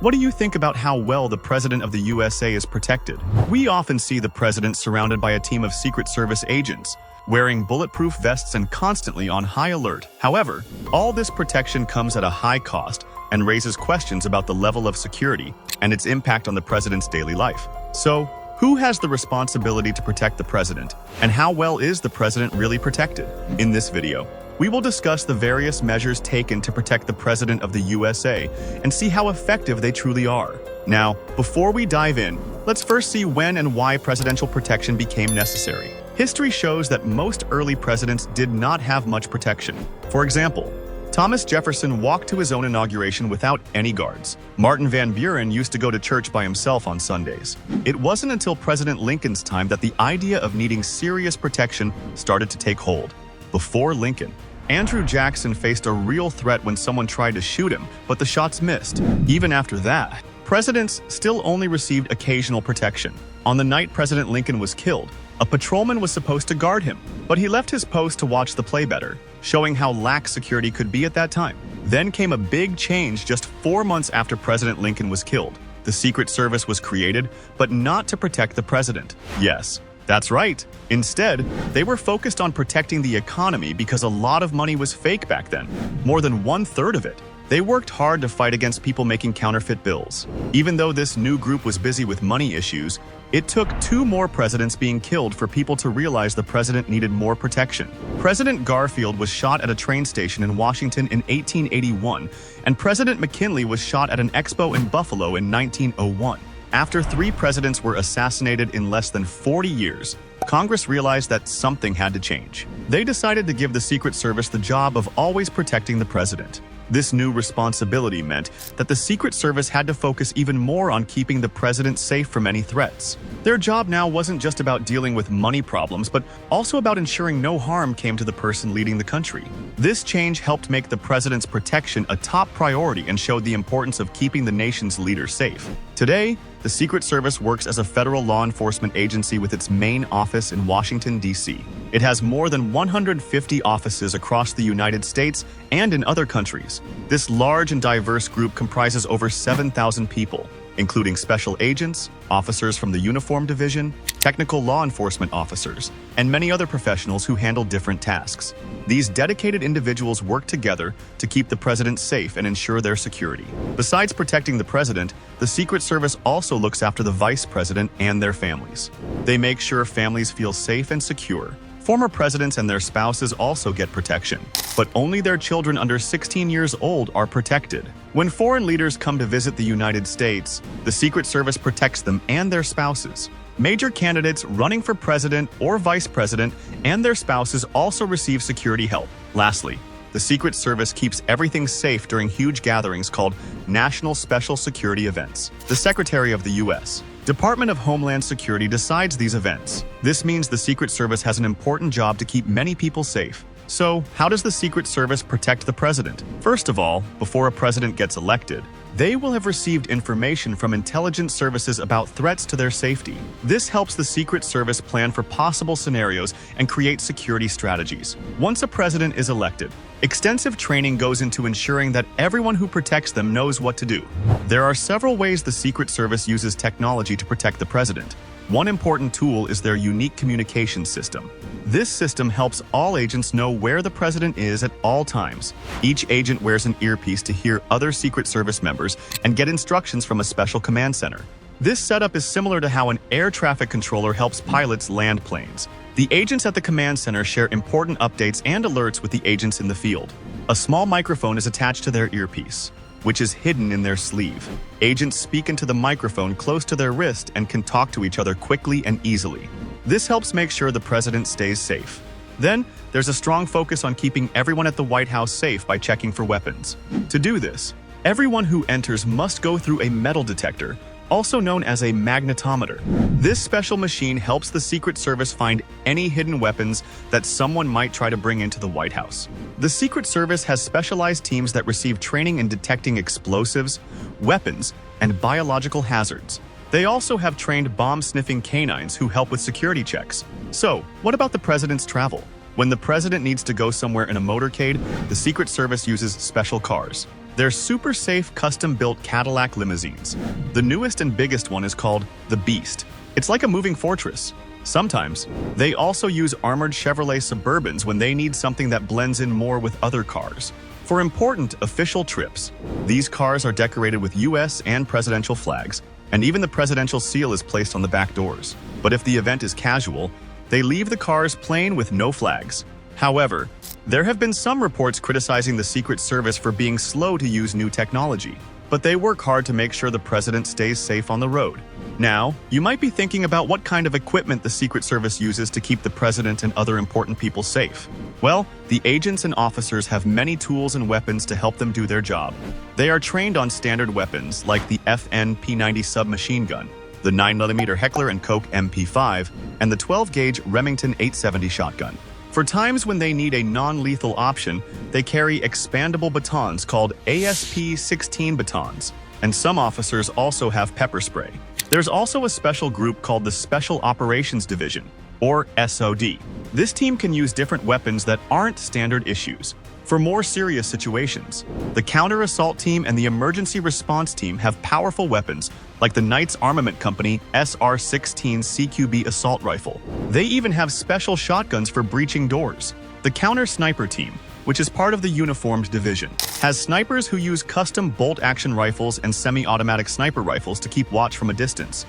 What do you think about how well the President of the USA is protected? We often see the President surrounded by a team of Secret Service agents, wearing bulletproof vests and constantly on high alert. However, all this protection comes at a high cost and raises questions about the level of security and its impact on the President's daily life. So, who has the responsibility to protect the President, and how well is the President really protected? In this video, we will discuss the various measures taken to protect the President of the USA and see how effective they truly are. Now, before we dive in, let's first see when and why presidential protection became necessary. History shows that most early presidents did not have much protection. For example, Thomas Jefferson walked to his own inauguration without any guards. Martin Van Buren used to go to church by himself on Sundays. It wasn't until President Lincoln's time that the idea of needing serious protection started to take hold. Before Lincoln, Andrew Jackson faced a real threat when someone tried to shoot him, but the shots missed. Even after that, presidents still only received occasional protection. On the night President Lincoln was killed, a patrolman was supposed to guard him, but he left his post to watch the play better, showing how lax security could be at that time. Then came a big change just 4 months after President Lincoln was killed. The Secret Service was created, but not to protect the president. Yes, that's right. Instead, they were focused on protecting the economy because a lot of money was fake back then, more than 1/3 of it. They worked hard to fight against people making counterfeit bills. Even though this new group was busy with money issues, it took 2 more presidents being killed for people to realize the president needed more protection. President Garfield was shot at a train station in Washington in 1881, and President McKinley was shot at an expo in Buffalo in 1901. After 3 presidents were assassinated in less than 40 years, Congress realized that something had to change. They decided to give the Secret Service the job of always protecting the president. This new responsibility meant that the Secret Service had to focus even more on keeping the president safe from any threats. Their job now wasn't just about dealing with money problems, but also about ensuring no harm came to the person leading the country. This change helped make the president's protection a top priority and showed the importance of keeping the nation's leader safe. Today, the Secret Service works as a federal law enforcement agency with its main office in Washington, D.C. It has more than 150 offices across the United States and in other countries. This large and diverse group comprises over 7,000 people, including special agents, officers from the Uniform Division, technical law enforcement officers, and many other professionals who handle different tasks. These dedicated individuals work together to keep the president safe and ensure their security. Besides protecting the president, the Secret Service also looks after the vice president and their families. They make sure families feel safe and secure. Former presidents and their spouses also get protection, but only their children under 16 years old are protected. When foreign leaders come to visit the United States, the Secret Service protects them and their spouses. Major candidates running for president or vice president and their spouses also receive security help. Lastly, the Secret Service keeps everything safe during huge gatherings called National Special Security Events. The Secretary of the U.S. Department of Homeland Security decides these events. This means the Secret Service has an important job to keep many people safe. So, how does the Secret Service protect the president? First of all, before a president gets elected, they will have received information from intelligence services about threats to their safety. This helps the Secret Service plan for possible scenarios and create security strategies. Once a president is elected, extensive training goes into ensuring that everyone who protects them knows what to do. There are several ways the Secret Service uses technology to protect the president. One important tool is their unique communication system. This system helps all agents know where the president is at all times. Each agent wears an earpiece to hear other Secret Service members and get instructions from a special command center. This setup is similar to how an air traffic controller helps pilots land planes. The agents at the command center share important updates and alerts with the agents in the field. A small microphone is attached to their earpiece, which is hidden in their sleeve. Agents speak into the microphone close to their wrist and can talk to each other quickly and easily. This helps make sure the president stays safe. Then, there's a strong focus on keeping everyone at the White House safe by checking for weapons. To do this, everyone who enters must go through a metal detector, also known as a magnetometer. This special machine helps the Secret Service find any hidden weapons that someone might try to bring into the White House. The Secret Service has specialized teams that receive training in detecting explosives, weapons, and biological hazards. They also have trained bomb-sniffing canines who help with security checks. So, what about the president's travel? When the president needs to go somewhere in a motorcade, the Secret Service uses special cars. They're super safe, custom-built Cadillac limousines. The newest and biggest one is called the Beast. It's like a moving fortress. Sometimes, they also use armored Chevrolet Suburbans when they need something that blends in more with other cars. For important official trips, these cars are decorated with US and presidential flags, and even the presidential seal is placed on the back doors. But if the event is casual, they leave the cars plain with no flags. However, there have been some reports criticizing the Secret Service for being slow to use new technology, but they work hard to make sure the president stays safe on the road. Now, you might be thinking about what kind of equipment the Secret Service uses to keep the president and other important people safe. Well, the agents and officers have many tools and weapons to help them do their job. They are trained on standard weapons like the FN P90 submachine gun, the 9mm Heckler & Koch MP5, and the 12-gauge Remington 870 shotgun. For times when they need a non-lethal option, they carry expandable batons called ASP-16 batons, and some officers also have pepper spray. There's also a special group called the Special Operations Division, or SOD. This team can use different weapons that aren't standard issues. For more serious situations, the Counter-Assault Team and the Emergency Response Team have powerful weapons like the Knights Armament Company SR-16 CQB assault rifle. They even have special shotguns for breaching doors. The Counter-Sniper Team, which is part of the Uniformed Division, has snipers who use custom bolt-action rifles and semi-automatic sniper rifles to keep watch from a distance.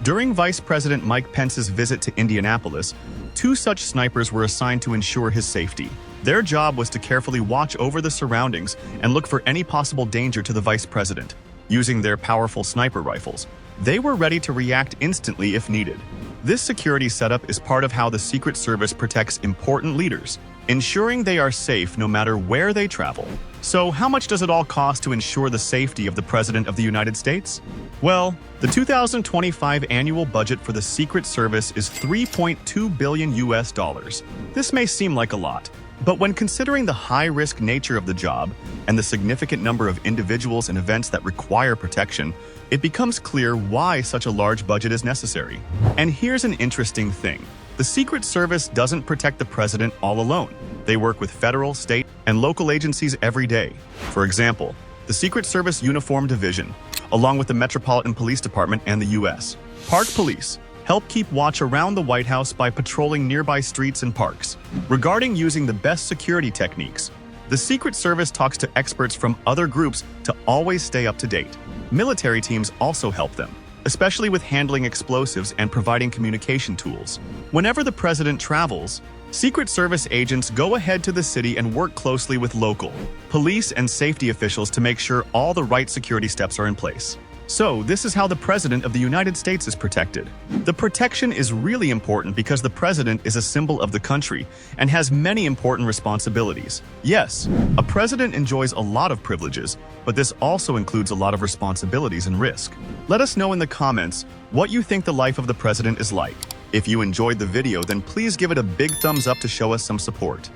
During Vice President Mike Pence's visit to Indianapolis, 2 such snipers were assigned to ensure his safety. Their job was to carefully watch over the surroundings and look for any possible danger to the vice president. Using their powerful sniper rifles, they were ready to react instantly if needed. This security setup is part of how the Secret Service protects important leaders, ensuring they are safe no matter where they travel. So, how much does it all cost to ensure the safety of the President of the United States? Well, the 2025 annual budget for the Secret Service is $3.2 billion US. This may seem like a lot, but when considering the high-risk nature of the job and the significant number of individuals and events that require protection, it becomes clear why such a large budget is necessary. And here's an interesting thing. The Secret Service doesn't protect the president all alone. They work with federal, state, and local agencies every day. For example, the Secret Service Uniform Division, along with the Metropolitan Police Department and the U.S. Park Police, help keep watch around the White House by patrolling nearby streets and parks. Regarding using the best security techniques, the Secret Service talks to experts from other groups to always stay up to date. Military teams also help them, especially with handling explosives and providing communication tools. Whenever the president travels, Secret Service agents go ahead to the city and work closely with local police and safety officials to make sure all the right security steps are in place. So, this is how the President of the United States is protected. The protection is really important because the President is a symbol of the country and has many important responsibilities. Yes, a president enjoys a lot of privileges, but this also includes a lot of responsibilities and risk. Let us know in the comments what you think the life of the President is like. If you enjoyed the video, then please give it a big thumbs up to show us some support.